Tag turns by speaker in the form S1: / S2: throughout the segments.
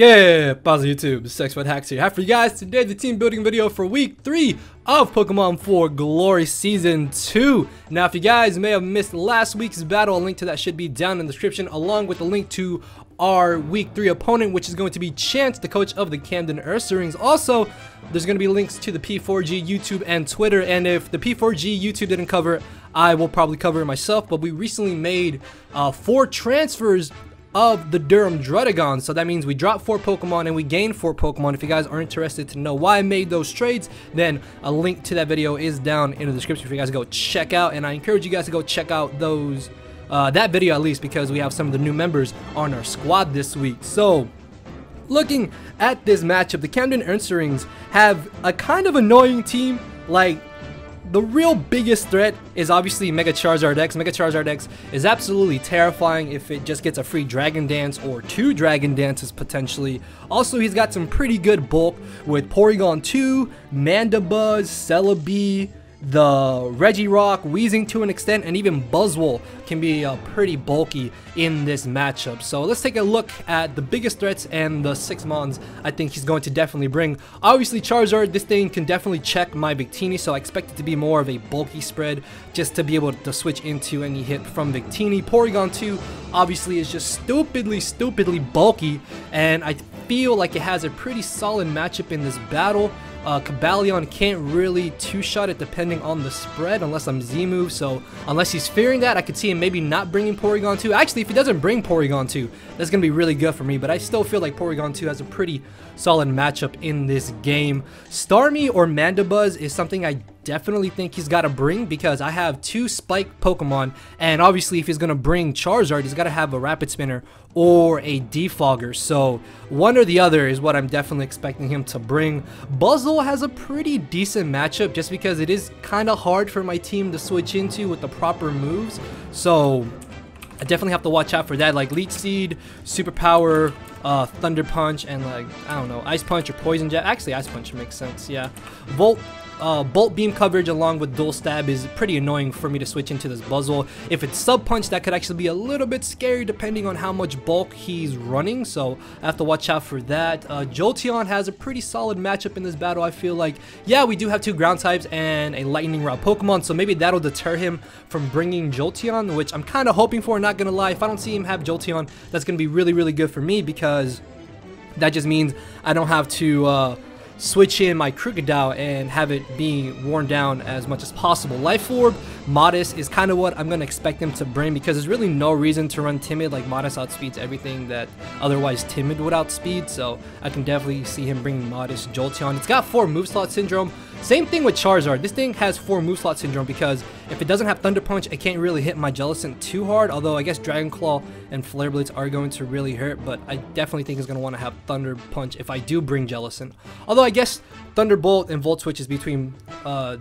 S1: Good, pause YouTube, Sexpert Hacks here. Have for you guys today the team building video for week 3 of Pokemon 4 Glory Season 2. Now, if you guys may have missed last week's battle, a link to that should be down in the description, along with a link to our week 3 opponent, which is going to be Chance, the coach of the Camden Ursarings. Also, there's going to be links to the P4G YouTube and Twitter, and if the P4G YouTube didn't cover it, I will probably cover it myself. But we recently made 4 transfers of the Durham Druddigons, so that means we dropped 4 Pokemon and we gained 4 Pokemon. If you guys are interested to know why I made those trades, then a link to that video is down in the description for you guys to go check out, and I encourage you guys to go check out those that video at least, because we have some of the new members on our squad this week. So looking at this matchup, the Camden Ursarings have a kind of annoying team. Like, the real biggest threat is obviously Mega Charizard X. Mega Charizard X is absolutely terrifying if it just gets a free Dragon Dance or 2 Dragon Dances potentially. Also, he's got some pretty good bulk with Porygon 2, Mandibuzz, Celebi, the Regirock, Weezing to an extent, and even Buzzwole can be pretty bulky in this matchup. So let's take a look at the biggest threats and the 6 mons I think he's going to definitely bring. Obviously, Charizard, this thing can definitely check my Victini, so I expect it to be more of a bulky spread just to be able to switch into any hit from Victini. Porygon 2 obviously is just stupidly bulky, and I feel like it has a pretty solid matchup in this battle. Cobalion can't really two-shot it depending on the spread unless I'm Z-move, so unless he's fearing that, I could see him maybe not bringing Porygon 2. Actually, if he doesn't bring Porygon 2, that's going to be really good for me, but I still feel like Porygon 2 has a pretty solid matchup in this game. Starmie or Mandibuzz is something I definitely think he's got to bring, because I have 2 Spike Pokemon, and obviously if he's going to bring Charizard, he's got to have a Rapid Spinner or a Defogger, so one or the other is what I'm definitely expecting him to bring. Buzzwole has a pretty decent matchup just because it is kind of hard for my team to switch into with the proper moves, so I definitely have to watch out for that, like Leech Seed, Superpower, Thunder Punch, and like, I don't know, Ice Punch or Poison Jet. Actually, Ice Punch makes sense, yeah. Bolt Beam coverage along with Dual Stab is pretty annoying for me to switch into this Buzzwole. If it's Sub Punch, that could actually be a little bit scary depending on how much bulk he's running, so I have to watch out for that. Jolteon has a pretty solid matchup in this battle. I feel like, yeah, we do have 2 ground types and a lightning rod Pokemon, so maybe that'll deter him from bringing Jolteon, which I'm kind of hoping for, not gonna lie. If I don't see him have Jolteon, that's gonna be really good for me, because that just means I don't have to switch in my Crocodile and have it be worn down as much as possible. Life Orb, Modest is kind of what I'm going to expect him to bring, because there's really no reason to run Timid. Like, Modest outspeeds everything that otherwise Timid would outspeed, so I can definitely see him bringing Modest. Jolteon, it's got 4 move slot syndrome. Same thing with Charizard. This thing has 4 move slot syndrome because if it doesn't have Thunder Punch, it can't really hit my Jellicent too hard, although I guess Dragon Claw and Flare Blitz are going to really hurt, but I definitely think it's going to want to have Thunder Punch if I do bring Jellicent. Although I guess Thunderbolt and Volt switches between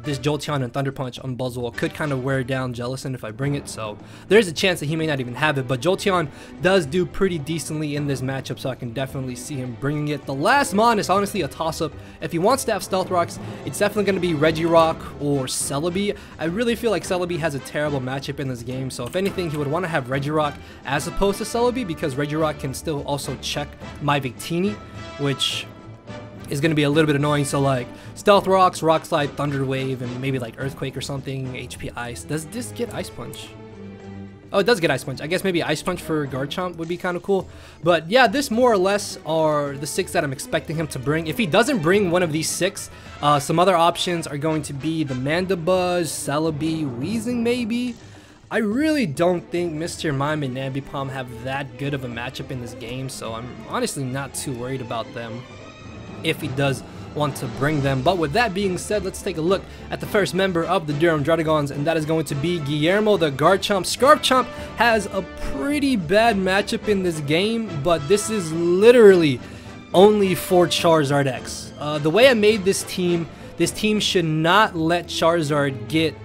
S1: this Jolteon and Thunder Punch on Buzzwole could kind of wear down Jellicent if I bring it, so there's a chance that he may not even have it, but Jolteon does do pretty decently in this matchup, so I can definitely see him bringing it. The last mon is honestly a toss-up. If he wants to have Stealth Rocks, it's definitely going to be Regirock or Celebi. I really feel like Celebi has a terrible matchup in this game, so if anything, he would want to have Regirock as opposed to Celebi, because Regirock can still also check my Victini, which is going to be a little bit annoying. So like Stealth Rocks, Rock Slide, Thunder Wave, and maybe like Earthquake or something, HP Ice. Does this get Ice Punch? Oh, it does get Ice Punch. I guess maybe Ice Punch for Garchomp would be kind of cool. But yeah, this more or less are the 6 that I'm expecting him to bring. If he doesn't bring one of these 6, some other options are going to be the Mandibuzz, Celebi, Weezing maybe. I really don't think Mr. Mime and Ambipom have that good of a matchup in this game, so I'm honestly not too worried about them if he does want to bring them. But with that being said, let's take a look at the first member of the Durham Druddigons, and that is going to be Guillermo the Garchomp. Garchomp has a pretty bad matchup in this game, but this is literally only for Charizard X. The way I made this team should not let Charizard get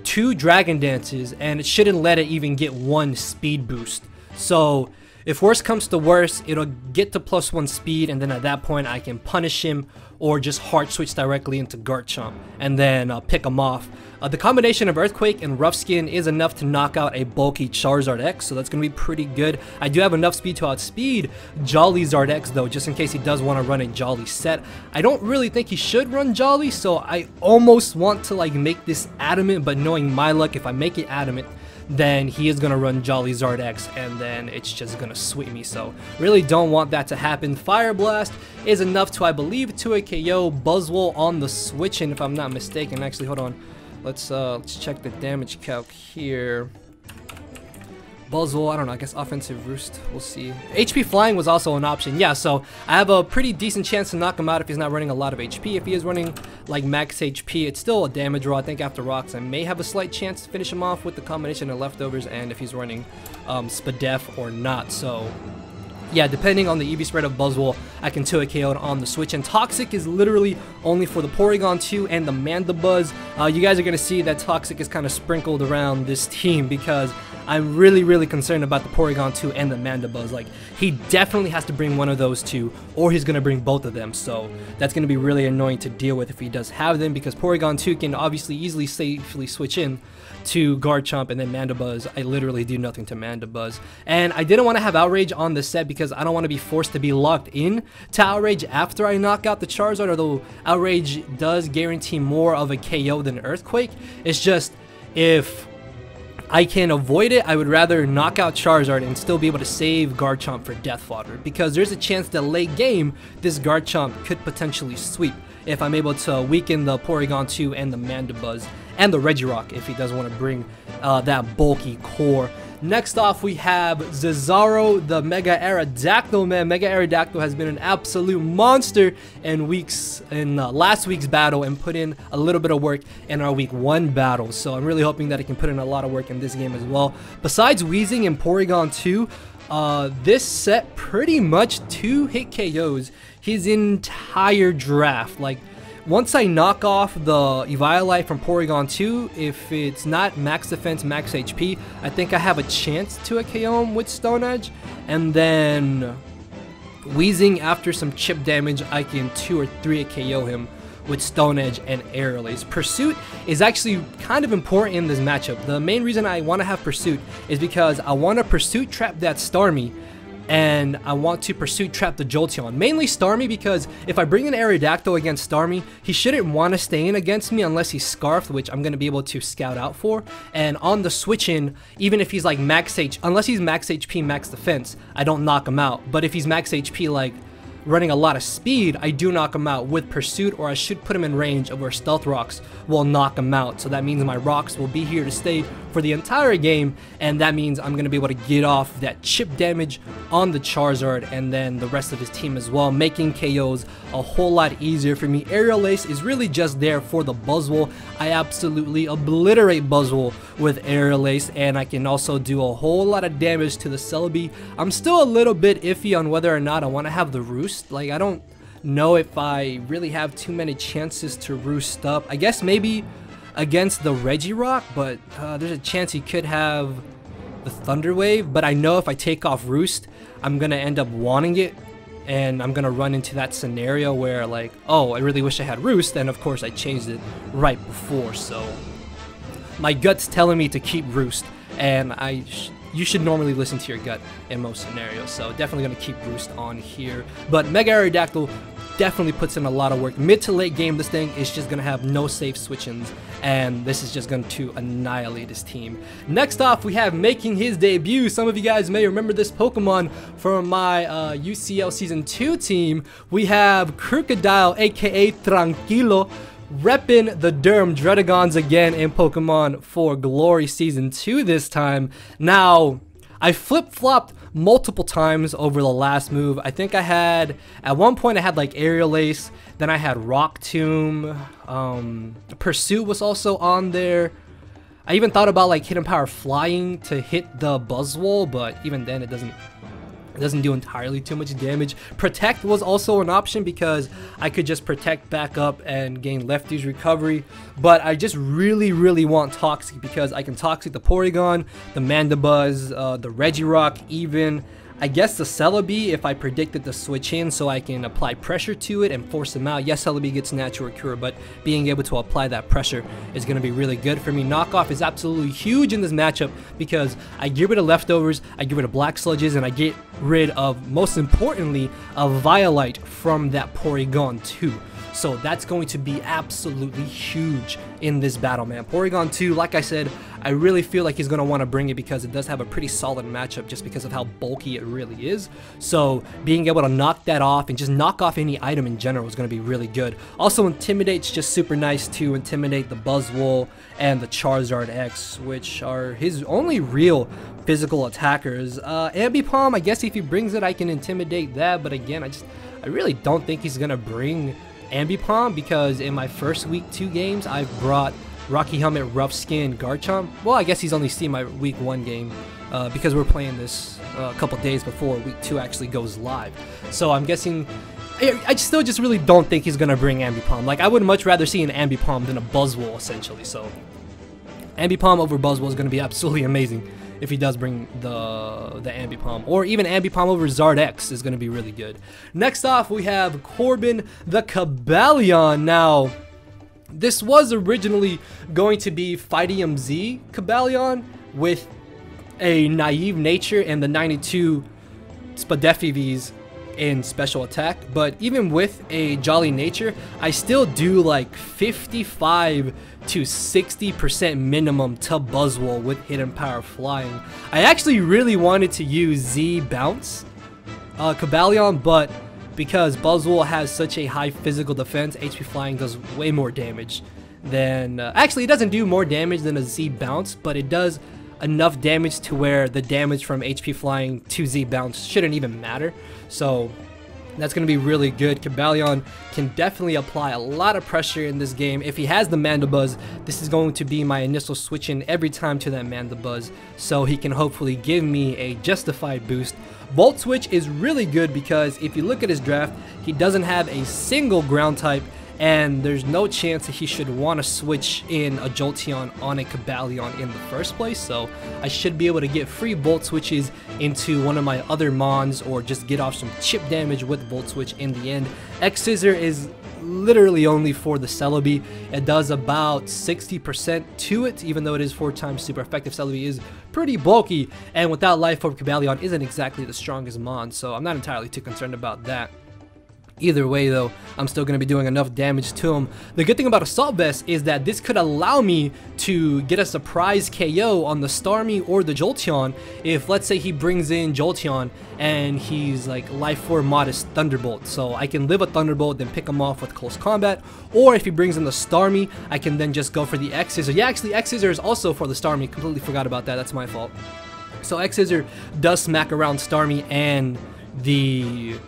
S1: 2 Dragon Dances, and it shouldn't let it even get 1 speed boost. So if worse comes to worse, it'll get to +1 speed, and then at that point I can punish him or just hard switch directly into Garchomp and then pick him off. The combination of Earthquake and Rough Skin is enough to knock out a bulky Charizard X, so that's going to be pretty good. I do have enough speed to outspeed Jolly X though, just in case he does want to run a Jolly set. I don't really think he should run Jolly, so I almost want to like make this adamant, but knowing my luck, if I make it adamant, then he is going to run Jolly X, and then it's just going to sweep me, so really don't want that to happen. Fire Blast is enough to, I believe, to a KO Buzzwole on the switch, and if I'm not mistaken, actually, hold on, let's check the damage calc here. Buzzwole, I don't know, I guess offensive roost, we'll see. HP flying was also an option, yeah, so I have a pretty decent chance to knock him out if he's not running a lot of HP. If he is running like max HP, it's still a damage roll. I think after rocks I may have a slight chance to finish him off with the combination of leftovers and if he's running Spadef or not, so yeah, depending on the EV spread of Buzzwole, I can 2 KO on the switch. And Toxic is literally only for the Porygon 2 and the Mandibuzz. You guys are going to see that Toxic is kind of sprinkled around this team because I'm really concerned about the Porygon 2 and the Mandibuzz. Like, he definitely has to bring one of those two, or he's going to bring both of them. So that's going to be really annoying to deal with if he does have them, because Porygon 2 can obviously easily safely switch in to Garchomp, and then Mandibuzz, I literally do nothing to Mandibuzz. And I didn't want to have Outrage on the set because I don't want to be forced to be locked in to Outrage after I knock out the Charizard, although Outrage does guarantee more of a KO than Earthquake. It's just, if I can avoid it, I would rather knock out Charizard and still be able to save Garchomp for Death Fodder, because there's a chance that late game, this Garchomp could potentially sweep if I'm able to weaken the Porygon 2 and the Mandibuzz and the Regirock if he does want to bring that bulky core. Next off, we have Zazaro, the Mega Aerodactyl, man. Mega Aerodactyl has been an absolute monster in last week's battle and put in a little bit of work in our week 1 battle. So I'm really hoping that it can put in a lot of work in this game as well. Besides Weezing and Porygon 2, this set pretty much 2-hit KOs his entire draft. Like, once I knock off the Eviolite from Porygon 2, if it's not max defense, max HP, I think I have a chance to KO him with Stone Edge. And then Weezing, after some chip damage, I can 2 or 3 KO him with Stone Edge and Aerial Ace. Pursuit is actually kind of important in this matchup. The main reason I want to have Pursuit is because I want to Pursuit trap that Starmie, and I want to Pursuit trap the Jolteon. Mainly Starmie, because if I bring an Aerodactyl against Starmie, he shouldn't want to stay in against me unless he's Scarfed, which I'm going to be able to scout out for. And on the switch in, even if he's like unless he's max HP, max defense, I don't knock him out. But if he's max HP, like running a lot of speed, I do knock him out with Pursuit, or I should put him in range of where Stealth Rocks will knock him out. So that means my rocks will be here to stay for the entire game, and that means I'm going to be able to get off that chip damage on the Charizard and then the rest of his team as well, making KOs a whole lot easier for me. Aerial Ace is really just there for the Buzzwole. I absolutely obliterate Buzzwole with Aerial Ace, and I can also do a whole lot of damage to the Celebi. I'm still a little bit iffy on whether or not I want to have the Roost. Like, I don't know if I really have too many chances to Roost up. I guess maybe against the Regirock, but there's a chance he could have the Thunder Wave. But I know if I take off Roost, I'm gonna end up wanting it, and I'm gonna run into that scenario where, like, oh, I really wish I had Roost, and of course I changed it right before. So my gut's telling me to keep Roost, and you should normally listen to your gut in most scenarios, so definitely going to keep Roost on here. But Mega Aerodactyl definitely puts in a lot of work. Mid to late game, this thing is just going to have no safe switch-ins, and this is just going to annihilate his team. Next off, we have making his debut. Some of you guys may remember this Pokemon from my UCL Season 2 team. We have Crocodile, aka Tranquilo, repping the Durham Druddigons again in Pokemon 4 Glory Season 2 this time. Now, I flip-flopped multiple times over the last move. I think I had, at one point I had like Aerial Ace, then I had Rock Tomb, Pursuit was also on there. I even thought about like Hidden Power Flying to hit the Buzzwole, but even then it doesn't do entirely too much damage. Protect was also an option because I could just Protect back up and gain Lefty's recovery, but I just really want Toxic because I can Toxic the Porygon, the Mandibuzz, the Regirock even. I guess the Celebi, if I predicted the switch in so I can apply pressure to it and force him out. Yes, Celebi gets natural cure, but being able to apply that pressure is going to be really good for me. Knockoff is absolutely huge in this matchup because I get rid of leftovers, I get rid of black sludges, and I get rid of, most importantly, a Violite from that Porygon 2. So that's going to be absolutely huge in this battle, man. Porygon 2, like I said, I really feel like he's going to want to bring it because it does have a pretty solid matchup just because of how bulky it really is. So being able to knock that off and just knock off any item in general is going to be really good. Also, Intimidate's just super nice to intimidate the Buzzwole and the Charizard X, which are his only real physical attackers. Ambipom, I guess if he brings it, I can intimidate that. But again, I really don't think he's going to bring Ambipom because in my first week 2 games I've brought Rocky Helmet, Rough Skin, Garchomp. Well, I guess he's only seen my week 1 game because we're playing this a couple days before week 2 actually goes live. So I'm guessing I still just really don't think he's gonna bring Ambipom. Like, I would much rather see an Ambipom than a Buzzwole essentially. So Ambipom over Buzzwole is gonna be absolutely amazing if he does bring the Ambipom, or even Ambipom over Zard X is going to be really good. Next off, we have Corbin the Cobalion. Now, this was originally going to be Fightium Z Cobalion with a naive nature and the 92 Spadeffi Vs in special attack, but even with a jolly nature, I still do like 55 to 60% minimum to Buzzwole with hidden power flying. I actually really wanted to use Z bounce Cobalion, but because Buzzwole has such a high physical defense, HP flying does way more damage than actually it doesn't do more damage than a Z bounce, but it does enough damage to where the damage from HP flying to Z bounce shouldn't even matter. So that's going to be really good. Cobalion can definitely apply a lot of pressure in this game. If he has the Mandibuzz, this is going to be my initial switch in every time to that Mandibuzz, so he can hopefully give me a justified boost. Volt Switch is really good because if you look at his draft, he doesn't have a single ground type, and there's no chance that he should want to switch in a Jolteon on a Cobalion in the first place, so I should be able to get free Volt Switches into one of my other Mons or just get off some chip damage with Volt Switch in the end. X-Scissor is literally only for the Celebi. It does about 60% to it, even though it is 4 times super effective. Celebi is pretty bulky, and without Life Orb, Cobalion isn't exactly the strongest Mon, so I'm not entirely too concerned about that. Either way though, I'm still going to be doing enough damage to him. The good thing about Assault Vest is that this could allow me to get a surprise KO on the Starmie or the Jolteon if, let's say, he brings in Jolteon and he's like Life Orb Modest Thunderbolt. So I can live a Thunderbolt, then pick him off with Close Combat. Or if he brings in the Starmie, I can then just go for the X-Scissor. Yeah, actually X-Scissor is also for the Starmie. Completely forgot about that. That's my fault. So X-Scissor does smack around Starmie and the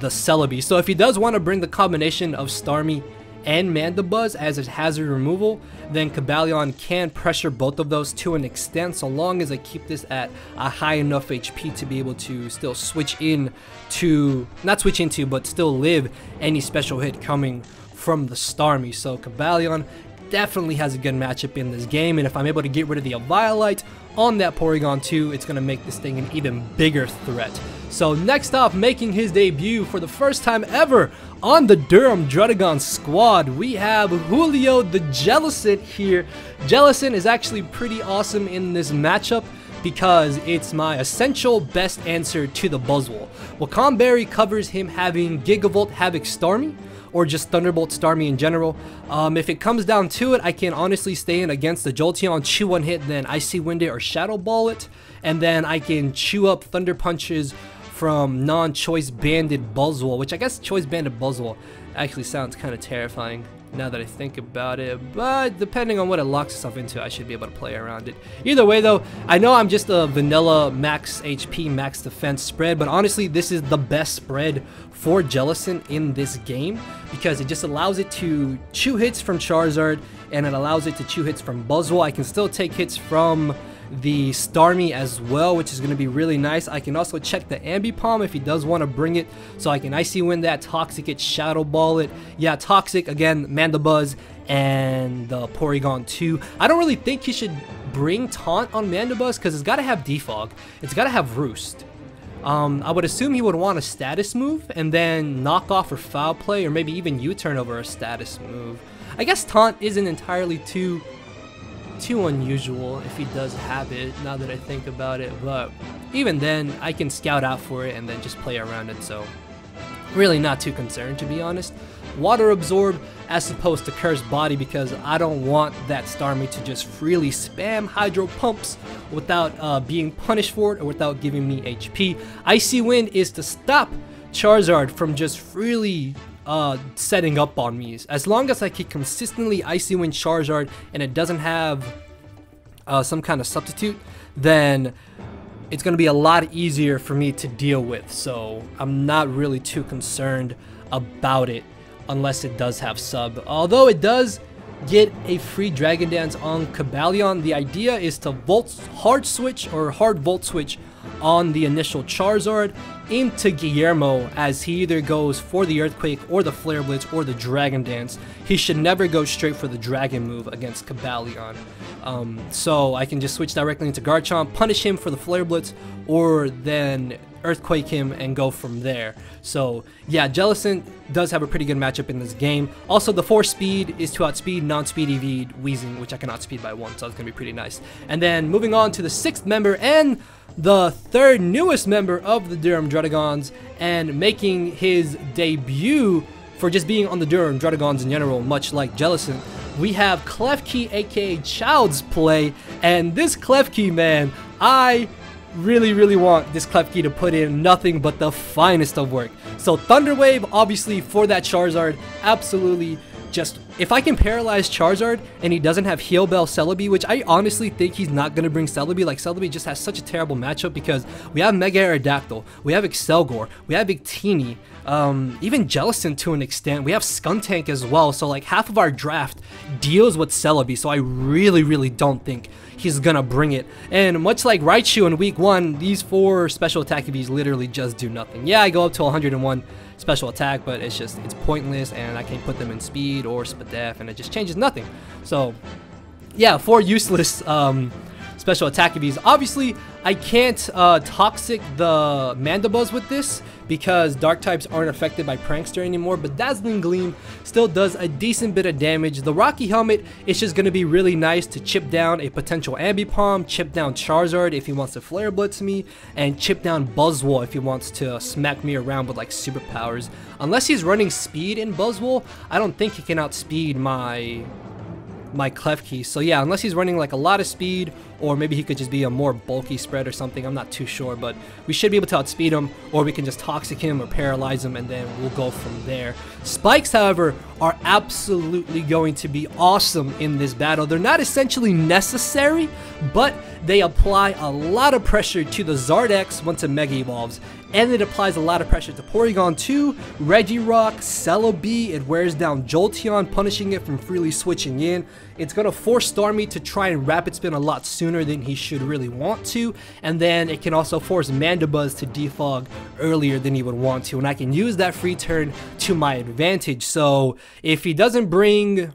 S1: Celebi. So if he does want to bring the combination of Starmie and Mandibuzz as a hazard removal, then Cobalion can pressure both of those to an extent, so long as I keep this at a high enough HP to be able to still switch in to, not switch into, but still live any special hit coming from the Starmie. So Cobalion definitely has a good matchup in this game, and if I'm able to get rid of the Violite on that Porygon 2, it's going to make this thing an even bigger threat. So next up, making his debut for the first time ever on the Durham Druddigons squad, we have Julio the Jellicent here. Jellicent is actually pretty awesome in this matchup because it's my essential best answer to the Buzzwole. Wakandberry covers him having Gigavolt Havoc Starmie, or just Thunderbolt Starmie in general. If it comes down to it, I can honestly stay in against the Jolteon, chew one hit, then Icy Wind it or Shadow Ball it, and then I can chew up Thunder Punches from non-choice banded Buzzwole, which I guess choice banded Buzzwole actually sounds kind of terrifying now that I think about it, but depending on what it locks itself into, I should be able to play around it. Either way though, I know I'm just a vanilla max HP, max defense spread, but honestly this is the best spread for Jellicent in this game because it just allows it to chew hits from Charizard and it allows it to chew hits from Buzzwole. I can still take hits from the Starmie as well, which is going to be really nice. I can also check the Ambipom if he does want to bring it, so I can Icy Wind that, Toxic it, Shadow Ball it. Yeah, Toxic, again, Mandibuzz and the Porygon 2. I don't really think he should bring Taunt on Mandibuzz because it's got to have Defog. It's got to have Roost. I would assume he would want a status move and then knock off or foul play, or maybe even U-turn over a status move. I guess taunt isn't entirely too unusual if he does have it, now that I think about it, but even then I can scout out for it and then just play around it, so really not too concerned, to be honest. Water Absorb as opposed to Curse Body, because I don't want that Starmie to just freely spam Hydro Pumps without being punished for it or without giving me HP. Icy Wind is to stop Charizard from just freely setting up on me. As long as I can consistently Icy Wind Charizard and it doesn't have some kind of substitute, then it's going to be a lot easier for me to deal with. So I'm not really too concerned about it unless it does have sub. Although it does get a free Dragon Dance on Cobalion, the idea is to hard Volt Switch on the initial Charizard into Guillermo, as he either goes for the Earthquake or the Flare Blitz or the Dragon Dance. He should never go straight for the Dragon move against Cobalion. So I can just switch directly into Garchomp, punish him for the Flare Blitz, or then Earthquake him and go from there. So yeah, Jellicent does have a pretty good matchup in this game. Also, the Force Speed is to outspeed non-speed EV Weezing, which I can outspeed by 1, so it's going to be pretty nice. And then moving on to the 6th member and the 3rd newest member of the Durham Druddigons, and making his debut for just being on the Durham Druddigons in general, much like Jellicent, we have Klefki, aka Child's Play. And this Klefki, man, I really want this Klefki to put in nothing but the finest of work. So Thunder Wave, obviously, for that Charizard, absolutely. Just, if I can paralyze Charizard and he doesn't have Heal Bell Celebi, which I honestly think he's not going to bring Celebi, like Celebi just has such a terrible matchup because we have Mega Aerodactyl, we have Excelgor, we have Victini, even Jellicent to an extent, we have Skuntank as well, so like half of our draft deals with Celebi, so I really don't think he's gonna bring it. And much like Raichu in week 1, these 4 special attack EVs literally just do nothing. Yeah, I go up to 101 special attack, but it's pointless, and I can't put them in speed or Spadef, and it just changes nothing. So yeah, 4 useless special attack EVs. Obviously I can't toxic the Mandibuzz with this because dark types aren't affected by Prankster anymore, but Dazzling Gleam still does a decent bit of damage. The Rocky Helmet is just going to be really nice to chip down a potential Ambipom, chip down Charizard if he wants to Flare Blitz me, and chip down Buzzwole if he wants to smack me around with like superpowers. Unless he's running speed in Buzzwole, I don't think he can outspeed my Klefki. So yeah, unless he's running like a lot of speed, or maybe he could just be a more bulky spread or something, I'm not too sure, but we should be able to outspeed him, or we can just toxic him or paralyze him, and then we'll go from there. Spikes, however, are absolutely going to be awesome in this battle. They're not essentially necessary, but they apply a lot of pressure to the Zardex once it Mega Evolves, and it applies a lot of pressure to Porygon 2, Regirock, Celebi. It wears down Jolteon, punishing it from freely switching in. It's going to force Starmie to try and Rapid Spin a lot sooner than he should really want to, and then it can also force Mandibuzz to defog earlier than he would want to, and I can use that free turn to my advantage. So if he doesn't bring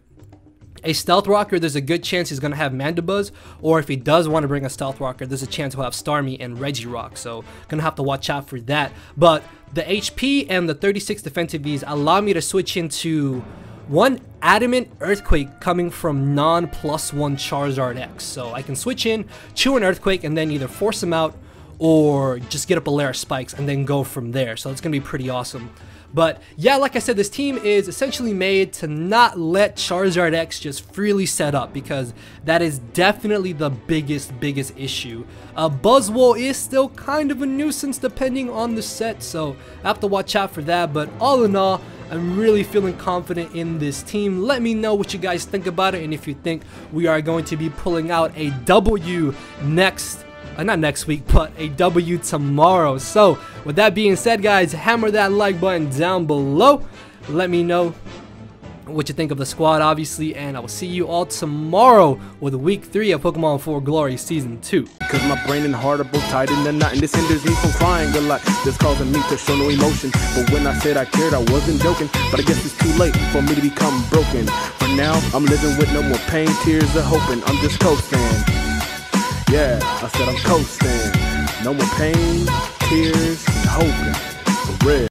S1: a Stealth Rocker, there's a good chance he's going to have Mandibuzz, or if he does want to bring a Stealth Rocker, there's a chance he'll have Starmie and Regirock, so gonna have to watch out for that. But the HP and the 36 defensive Vs allow me to switch into one Adamant Earthquake coming from non+1 Charizard X, so I can switch in, chew an Earthquake, and then either force him out or just get up a layer of Spikes and then go from there, so it's gonna be pretty awesome. But yeah, like I said, this team is essentially made to not let Charizard X just freely set up, because that is definitely the biggest issue. Buzzwole is still kind of a nuisance depending on the set, so I have to watch out for that. But all in all, I'm really feeling confident in this team. Let me know what you guys think about it, and if you think we are going to be pulling out a W not next week, but a W tomorrow. So with that being said, guys, hammer that like button down below. Let me know what you think of the squad, obviously, and I will see you all tomorrow with week 3 of Pokemon 4 Glory Season 2.
S2: Cause my brain and heart are both tied in the knot, and this hinders me from crying a lot. This causing me to show no emotion, but when I said I cared, I wasn't joking. But I guess it's too late for me to become broken. For now, I'm living with no more pain, tears, or hoping. I'm just coasting. Yeah, I said I'm coasting. No more pain, tears, and hoping. For real.